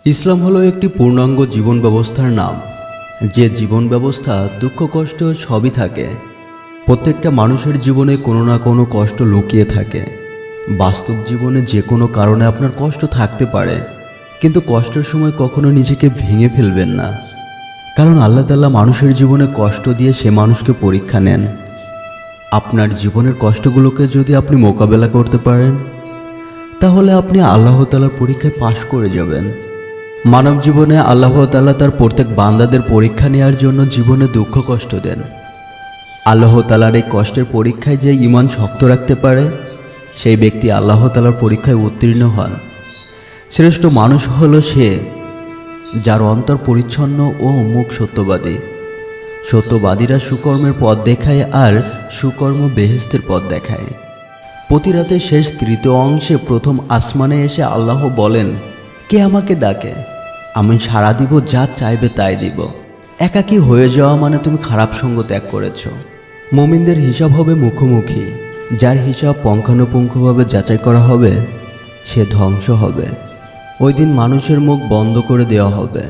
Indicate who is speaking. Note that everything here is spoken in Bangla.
Speaker 1: ইসলাম হলো একটি পূর্ণাঙ্গ জীবন ব্যবস্থার নাম, যে জীবন ব্যবস্থা দুঃখ কষ্ট সবই থাকে। প্রত্যেকটা মানুষের জীবনে কোনো না কোনো কষ্ট লুকিয়ে থাকে। বাস্তব জীবনে যে কোনো কারণে আপনার কষ্ট থাকতে পারে, কিন্তু কষ্টের সময় কখনো নিজেকে ভেঙে ফেলবেন না, কারণ আল্লাহ তাআলা মানুষের জীবনে কষ্ট দিয়ে সে মানুষকে পরীক্ষা নেন। আপনার জীবনের কষ্টগুলোকে যদি আপনি মোকাবেলা করতে পারেন, তাহলে আপনি আল্লাহ তাআলার পরীক্ষায় পাশ করে যাবেন। মানব জীবনে আল্লাহ তাআলা তার প্রত্যেক বান্দাদের পরীক্ষা নেওয়ার জন্য জীবনে দুঃখ কষ্ট দেন। আল্লাহ তাআলার এই কষ্টের পরীক্ষায় যে ঈমান শক্ত রাখতে পারে, সেই ব্যক্তি আল্লাহ তাআলার পরীক্ষায় উত্তীর্ণ হন। শ্রেষ্ঠ মানুষ হলো সে, যার অন্তর পরিচ্ছন্ন ও মুখ সত্যবাদী। সত্যবাদীরা সুকর্মের পথ দেখায়, আর সুকর্ম বেহেশতের পথ দেখায়। প্রতি রাতে শেষ তৃতীয় অংশে প্রথম আসমানে এসে আল্লাহ বলেন, কে আমাকে ডাকে? আমি সাড়া দিব, যা চাইবে তাই দিব। একাকী হয়ে যাওয়া মানে তুমি খারাপ সঙ্গ ত্যাগ করেছ। মুমিনদের হিসাব হবে মুখোমুখি। যার হিসাব পুঙ্খানুপুঙ্খভাবে যাচাই করা হবে, সে ধ্বংস হবে। ওই দিন মানুষের মুখ বন্ধ করে দেওয়া হবে।